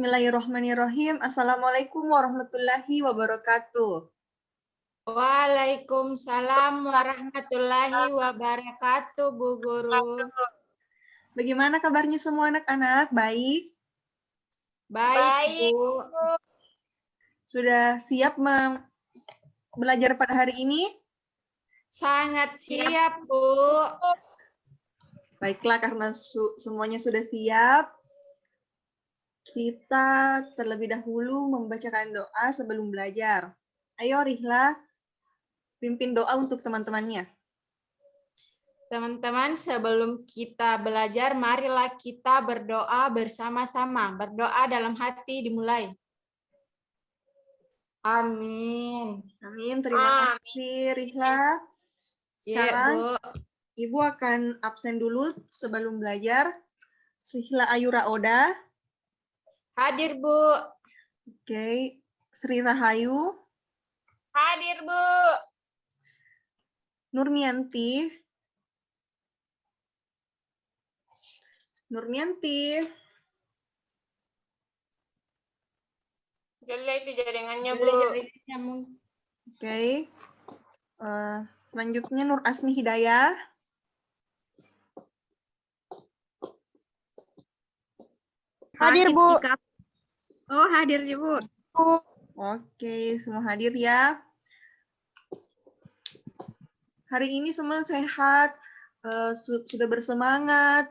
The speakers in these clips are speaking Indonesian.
Bismillahirrahmanirrahim. Assalamualaikum warahmatullahi wabarakatuh. Waalaikumsalam warahmatullahi wabarakatuh, Bu Guru. Bagaimana kabarnya semua anak-anak? Baik? Baik, Bu. Sudah siap belajar pada hari ini? Sangat siap, Bu. Baiklah, karena semuanya sudah siap, kita terlebih dahulu membacakan doa sebelum belajar. Ayo, Rihla, pimpin doa untuk teman-temannya. Teman-teman, sebelum kita belajar, marilah kita berdoa bersama-sama. Berdoa dalam hati dimulai. Amin. Amin, terima kasih, Rihla. Sekarang, Bu. Ibu akan absen dulu sebelum belajar. Rihla Ayura Oda. Hadir, Bu. Oke. Sri Rahayu. Hadir, Bu. Nurmianti. Nurmianti. Jelek itu jaringannya, Bu. Oke. Selanjutnya Nur Asmi Hidayah. Hadir, Bu. Oh, hadir, Bu. Oke, semua hadir ya. Hari ini semua sehat, sudah bersemangat.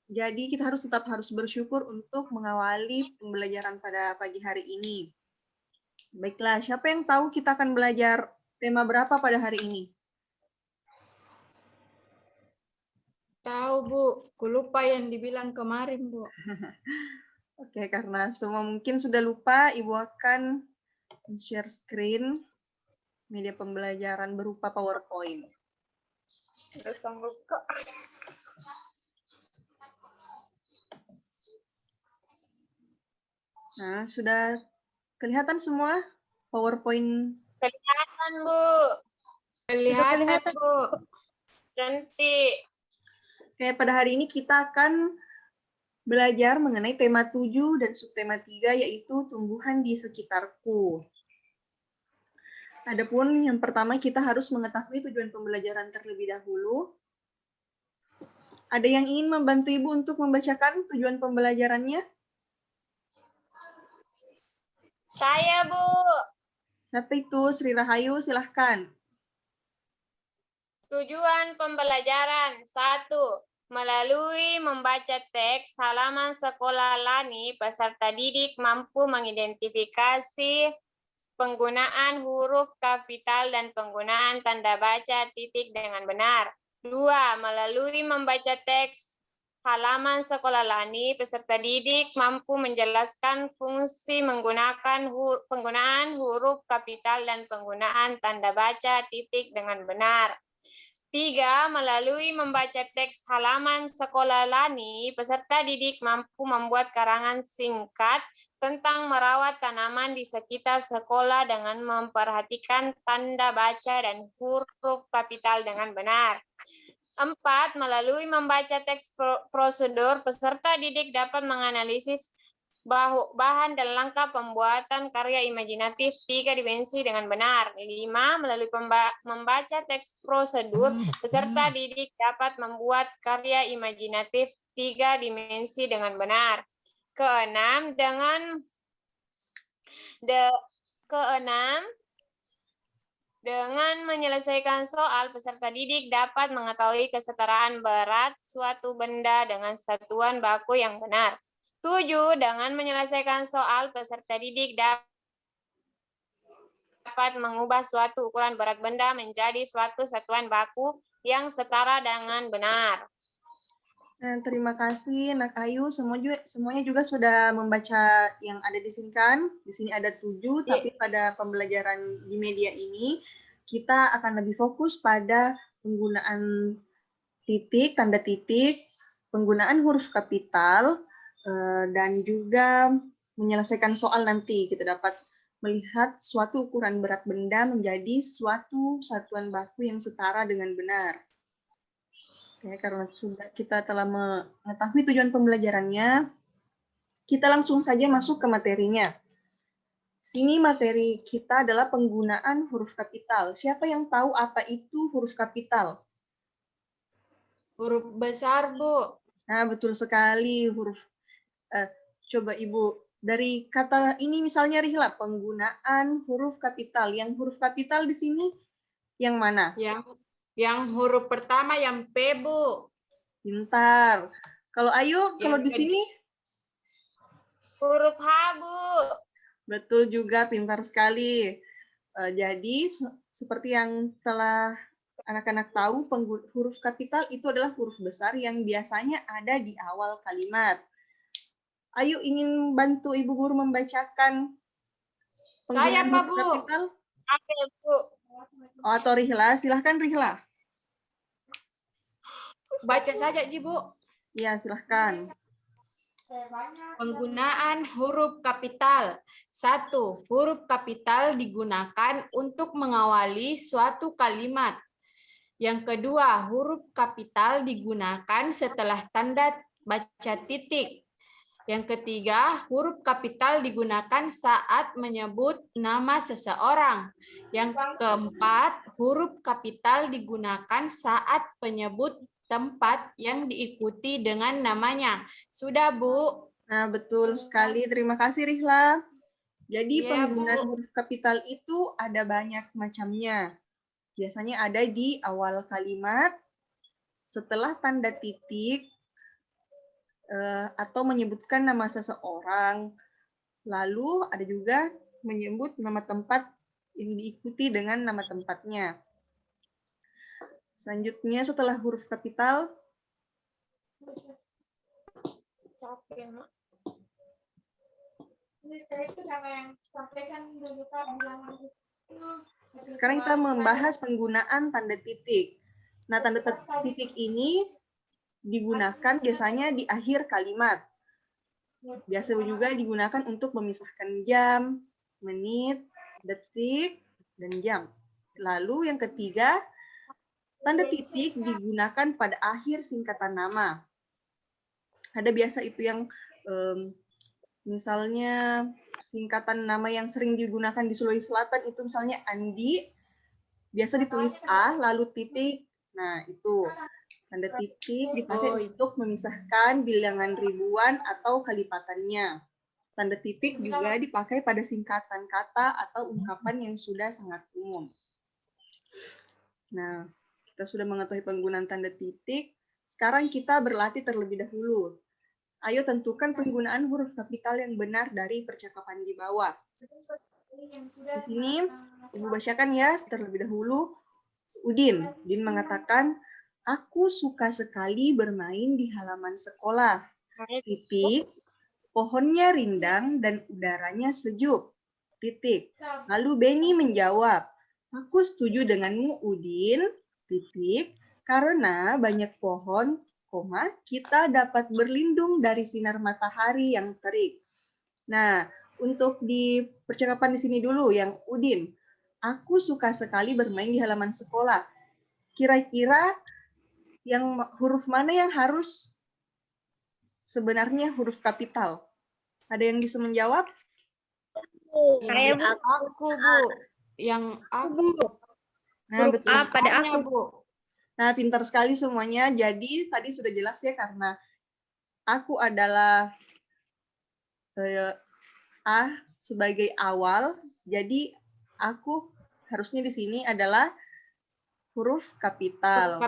Jadi kita tetap harus bersyukur untuk mengawali pembelajaran pada pagi hari ini. Baiklah, siapa yang tahu kita akan belajar tema berapa pada hari ini? Tahu, Bu. Lupa yang dibilang kemarin, Bu. Oke, karena semua mungkin sudah lupa, Ibu akan share screen media pembelajaran berupa PowerPoint. Nah, sudah kelihatan semua PowerPoint? Kelihatan, Bu. Kelihatan, Bu. Cantik. Oke, pada hari ini kita akan belajar mengenai tema 7 dan subtema 3, yaitu tumbuhan di sekitarku. Adapun yang pertama kita harus mengetahui tujuan pembelajaran terlebih dahulu. Ada yang ingin membantu Ibu untuk membacakan tujuan pembelajarannya? Saya, Bu. Siapa itu? Sri Rahayu, silahkan. Tujuan pembelajaran 1. Melalui membaca teks halaman sekolah Lani, peserta didik mampu mengidentifikasi penggunaan huruf kapital dan penggunaan tanda baca titik dengan benar. 2. Melalui membaca teks halaman sekolah Lani, peserta didik mampu menjelaskan fungsi penggunaan huruf kapital dan penggunaan tanda baca titik dengan benar. 3. Melalui membaca teks halaman sekolah Lani, peserta didik mampu membuat karangan singkat tentang merawat tanaman di sekitar sekolah dengan memperhatikan tanda baca dan huruf kapital dengan benar. 4. Melalui membaca teks prosedur, peserta didik dapat menganalisis bahan dan langkah pembuatan karya imajinatif 3 dimensi dengan benar. 5. Melalui membaca teks prosedur, peserta didik dapat membuat karya imajinatif 3 dimensi dengan benar. Keenam, dengan menyelesaikan soal, peserta didik dapat mengetahui kesetaraan berat suatu benda dengan satuan baku yang benar. 7. Dengan menyelesaikan soal, peserta didik dapat mengubah suatu ukuran berat benda menjadi suatu satuan baku yang setara dengan benar. Terima kasih, Nak Ayu. Semuanya juga sudah membaca yang ada di sini kan? Di sini ada 7, tapi pada pembelajaran di media ini, kita akan lebih fokus pada penggunaan titik, tanda titik, penggunaan huruf kapital, dan juga menyelesaikan soal nanti. Kita dapat melihat suatu ukuran berat benda menjadi suatu satuan baku yang setara dengan benar. Oke, karena kita telah mengetahui tujuan pembelajarannya, kita langsung saja masuk ke materinya. Sini materi kita adalah penggunaan huruf kapital. Siapa yang tahu apa itu huruf kapital? Huruf besar, Bu. Nah, betul sekali huruf. Coba Ibu, dari kata ini misalnya Rihla, penggunaan huruf kapital. Yang huruf kapital di sini yang mana? Yang huruf pertama yang P, Bu. Pintar. Kalau Ayu, kalau di sini? Huruf H, Bu. Betul juga, pintar sekali. Jadi, seperti yang telah anak-anak tahu, huruf kapital itu adalah huruf besar yang biasanya ada di awal kalimat. Ayu ingin bantu Ibu Guru membacakan Saya, Pak, huruf Bu. kapital? Oke, Bu. Oh, atau Rihla, silahkan Rihla. Baca saja, Ji, Bu. Ya, silahkan. Penggunaan huruf kapital. 1. Huruf kapital digunakan untuk mengawali suatu kalimat. Yang kedua, huruf kapital digunakan setelah tanda baca titik. Yang ketiga, huruf kapital digunakan saat menyebut nama seseorang. Yang keempat, huruf kapital digunakan saat penyebut tempat yang diikuti dengan namanya. Sudah, Bu? Nah, betul sekali. Terima kasih, Rihla. Jadi, penggunaan huruf kapital itu ada banyak macamnya. Biasanya ada di awal kalimat, setelah tanda titik, atau menyebutkan nama seseorang. Lalu ada juga menyebut nama tempat yang diikuti dengan nama tempatnya. Selanjutnya setelah huruf kapital, sekarang kita membahas penggunaan tanda titik. Nah, tanda titik ini digunakan biasanya di akhir kalimat. Biasa juga digunakan untuk memisahkan jam, menit, detik, dan jam. Lalu yang ketiga, tanda titik digunakan pada akhir singkatan nama. Ada biasa itu yang misalnya singkatan nama yang sering digunakan di Sulawesi Selatan itu misalnya Andi, biasa ditulis A lalu titik. Nah, itu tanda titik dipakai untuk memisahkan bilangan ribuan atau kalipatannya. Tanda titik juga dipakai pada singkatan kata atau ungkapan yang sudah sangat umum. Nah, kita sudah mengetahui penggunaan tanda titik. Sekarang kita berlatih terlebih dahulu. Ayo tentukan penggunaan huruf kapital yang benar dari percakapan di bawah. Di sini, Ibu bacakan ya terlebih dahulu. Udin mengatakan, aku suka sekali bermain di halaman sekolah. Titik, pohonnya rindang dan udaranya sejuk. Titik. Lalu Beni menjawab, aku setuju denganmu Udin. Titik, karena banyak pohon, kita dapat berlindung dari sinar matahari yang terik. Nah, untuk di percakapan di sini dulu yang Udin. Aku suka sekali bermain di halaman sekolah. Kira-kira yang huruf mana yang harus sebenarnya huruf kapital? Ada yang bisa menjawab? Aku, Bu. Yang aku. Nah, betul. A pada aku, Bu. Nah, pintar sekali semuanya. Jadi, tadi sudah jelas ya karena aku adalah A sebagai awal. Jadi, aku harusnya di sini adalah huruf kapital.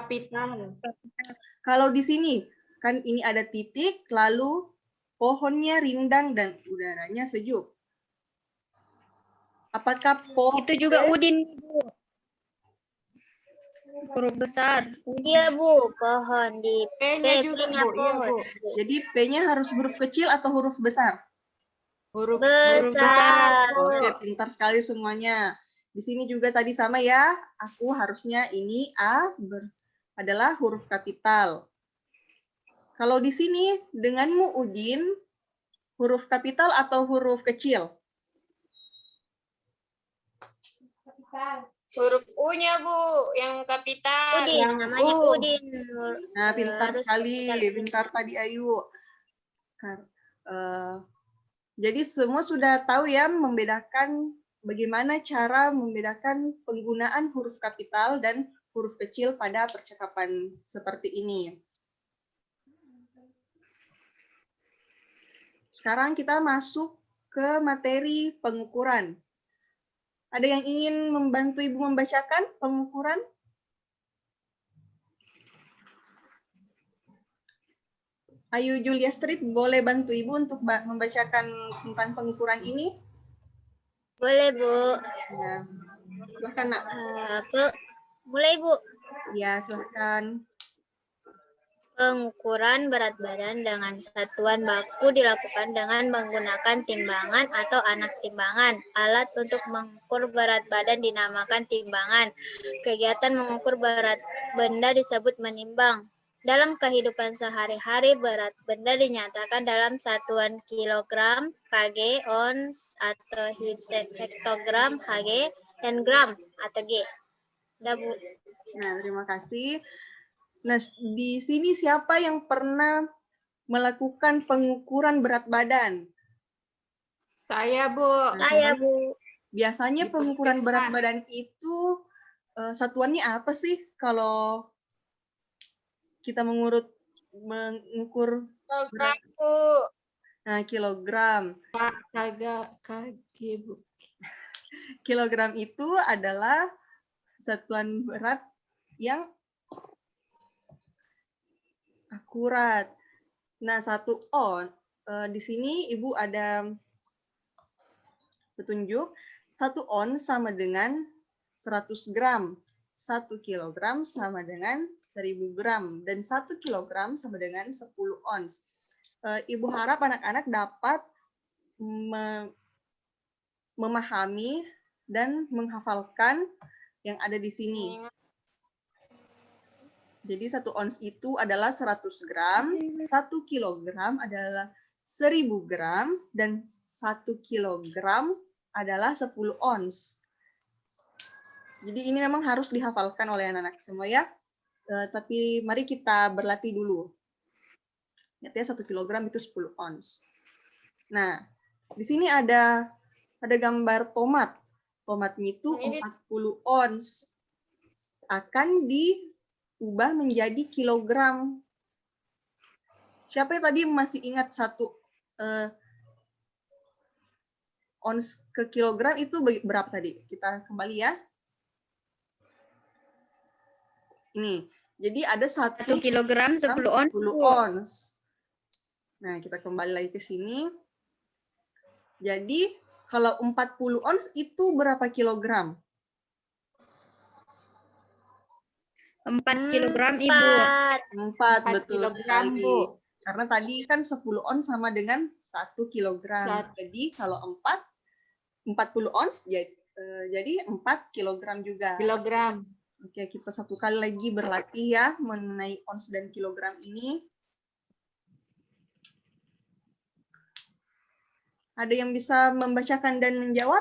Kalau di sini, kan ini ada titik, lalu pohonnya rindang dan udaranya sejuk. Apakah pohon? itu juga Udin, Bu. Huruf besar. Iya, Bu. Pohon di P-nya juga, P-nya Bu. Iya, Bu. Jadi P-nya harus huruf kecil atau huruf besar? Huruf besar. Oke, pintar sekali semuanya. Di sini juga tadi sama ya. Aku harusnya ini A adalah huruf kapital. Kalau di sini denganmu Udin, huruf kapital atau huruf kecil? Huruf U-nya, Bu, yang kapital. Udin, namanya Udin. Nah, pintar sekali. Pintar tadi Ayu. Jadi semua sudah tahu ya membedakan bagaimana cara membedakan penggunaan huruf kapital dan huruf kecil pada percakapan seperti ini. Sekarang kita masuk ke materi pengukuran. Ada yang ingin membantu Ibu membacakan pengukuran? Ayu Julia Street, boleh bantu Ibu untuk membacakan tentang pengukuran ini? Boleh, Bu. Ya, silahkan Nak. Bu, mulai, Bu. Ya, silahkan. Pengukuran berat badan dengan satuan baku dilakukan dengan menggunakan timbangan atau anak timbangan. Alat untuk mengukur berat badan dinamakan timbangan. Kegiatan mengukur berat benda disebut menimbang. Dalam kehidupan sehari-hari, berat benda dinyatakan dalam satuan kilogram, kg, ons, atau hektogram, hg, dan gram, atau g. Udah, Bu. Nah, terima kasih. Nah, di sini siapa yang pernah melakukan pengukuran berat badan? Saya, Bu. Saya, Bu. Biasanya Di pengukuran berat puskesmas. badan itu satuannya apa sih kalau kita mengukur Kilogram, Bu. Nah, kilogram. KG, Bu. Kilogram itu adalah satuan berat yang akurat. Nah, 1 on. Di sini Ibu ada petunjuk. 1 on sama dengan 100 gram. 1 kilogram sama dengan 1000 gram. Dan 1 kilogram sama dengan 10 ons. Ibu harap anak-anak dapat memahami dan menghafalkan yang ada di sini. Jadi 1 ons itu adalah 100 gram, 1 kilogram adalah 1000 gram, dan 1 kilogram adalah 10 ons. Jadi ini memang harus dihafalkan oleh anak-anak semua ya. Tapi mari kita berlatih dulu. Ingat ya, 1 kilogram itu 10 ons. Nah, di sini ada gambar tomat. Tomatnya itu 40 ons. Akan diubah menjadi kilogram. Siapa yang tadi masih ingat 1 ons ke kilogram itu berapa tadi? Kita kembali ya. Ini. Jadi ada 1 kilogram 10 ons. 10 ons. Nah, kita kembali lagi ke sini. Jadi kalau 40 ons itu berapa kilogram? 4 kilogram, Ibu. 4, 4 betul kilogram, sekali. Bu. Karena tadi kan 10 ons sama dengan 1 kilogram. Jadi kalau 40 ons jadi 4 kilogram juga. Kilogram. Oke, kita satu kali lagi berlatih ya mengenai ons dan kilogram ini. Ada yang bisa membacakan dan menjawab?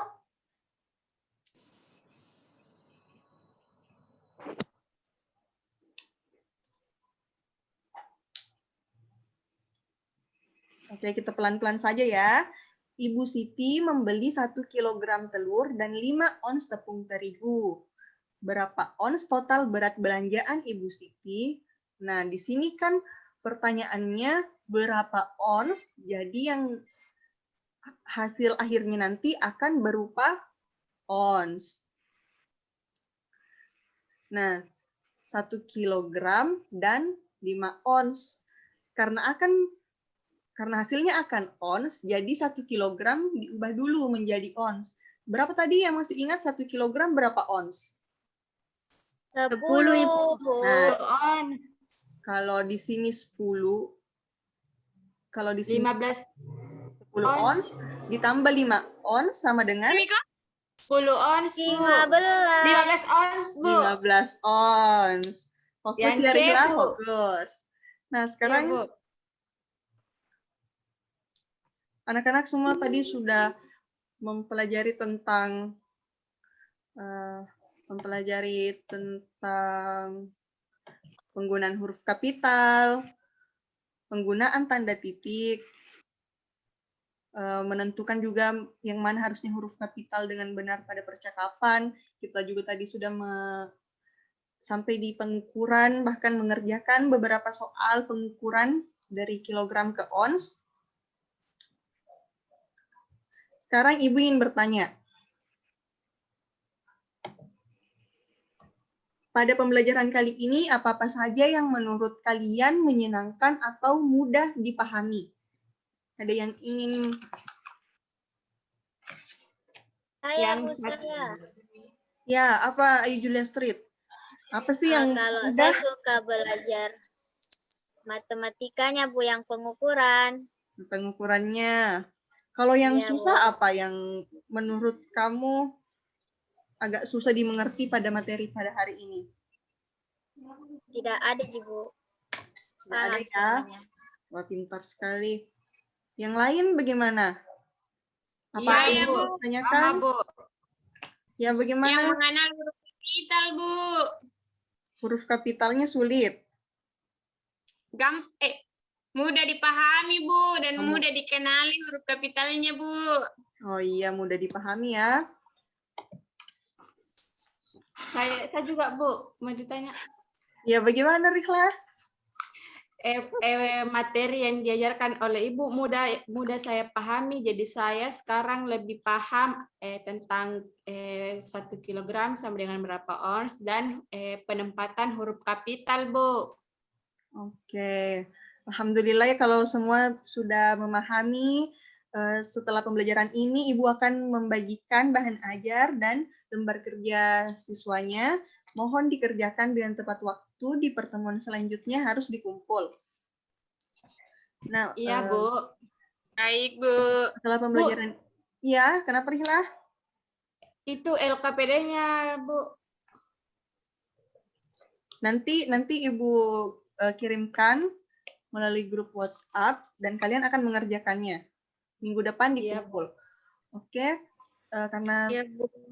Oke, kita pelan-pelan saja ya. Ibu Siti membeli 1 kilogram telur dan 5 ons tepung terigu. Berapa ons total berat belanjaan Ibu Siti? Nah, di sini kan pertanyaannya berapa ons, jadi yang hasil akhirnya nanti akan berupa ons. Nah, 1 kilogram dan 5 ons. Karena hasilnya akan ons, jadi 1 kilogram diubah dulu menjadi ons. Berapa tadi yang masih ingat 1 kilogram berapa ons? 10, Ibu. Nah, kalau di sini 10, kalau di sini 15 10 ons ditambah 5 ons sama dengan 10 ons, Bu. 15 ons, Bu. 15 ons. Fokus Yang ya, C, Rila, Bu. fokus. Nah, sekarang Iya, Bu. anak-anak semua tadi sudah mempelajari tentang penggunaan huruf kapital, penggunaan tanda titik, menentukan juga yang mana harusnya huruf kapital dengan benar pada percakapan. Kita juga tadi sudah sampai di pengukuran, bahkan mengerjakan beberapa soal pengukuran dari kilogram ke ons. Sekarang Ibu ingin bertanya. Pada pembelajaran kali ini, apa-apa saja yang menurut kalian menyenangkan atau mudah dipahami? Ada yang ingin? Saya, Yang Bu, satu. saya. Ya, apa Ayu Julia Street? Apa sih yang Kalau mudah? saya suka belajar matematikanya, Bu, yang pengukuran. Pengukurannya. Kalau yang Iya, susah Bu. apa yang menurut kamu agak susah dimengerti ada materi pada hari ini? Tidak ada, Bu. Tidak ada Paham ya? semuanya. Wah, pintar sekali. Yang lain bagaimana? Apa Iya, ada ya, yang Bu. Sama, ditanyakan? Bu. Ya, Yang bagaimana? mengenal huruf kapital, Bu. Huruf kapitalnya sulit. Mudah dipahami, Bu, dan Kamu- mudah dikenali huruf kapitalnya, Bu. Oh iya, mudah dipahami ya. Saya juga, Bu, mau ditanya. Ya, bagaimana, Rihla? Materi yang diajarkan oleh Ibu mudah saya pahami, jadi saya sekarang lebih paham tentang 1 kilogram sama dengan berapa ons dan penempatan huruf kapital, Bu. Oke. Alhamdulillah ya kalau semua sudah memahami. Setelah pembelajaran ini, Ibu akan membagikan bahan ajar dan lembar kerja siswanya. Mohon dikerjakan dengan tepat waktu, di pertemuan selanjutnya harus dikumpul. Nah, Iya, Bu. Baik, Bu. setelah pembelajaran, ya, kenapa Rihla? Itu LKPD-nya, Bu. Nanti Ibu kirimkan melalui grup WhatsApp dan kalian akan mengerjakannya. Minggu depan dikumpul. Oke, karena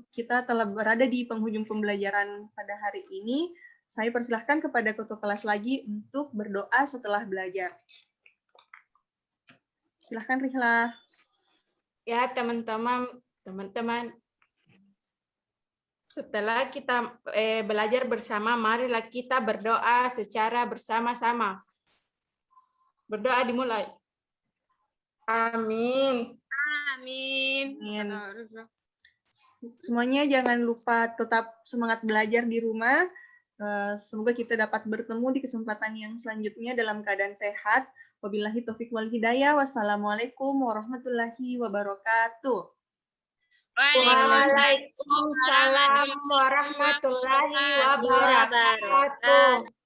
kita telah berada di penghujung pembelajaran pada hari ini, saya persilahkan kepada ketua kelas lagi untuk berdoa setelah belajar. Silahkan Rihla. Ya, teman-teman, setelah kita belajar bersama, marilah kita berdoa secara bersama-sama. Berdoa dimulai. Amin. Amin. Amin. Semuanya jangan lupa tetap semangat belajar di rumah. Semoga kita dapat bertemu di kesempatan yang selanjutnya dalam keadaan sehat. Wabillahi taufiq wal hidayah. Wassalamualaikum warahmatullahi wabarakatuh. Waalaikumsalam warahmatullahi wabarakatuh.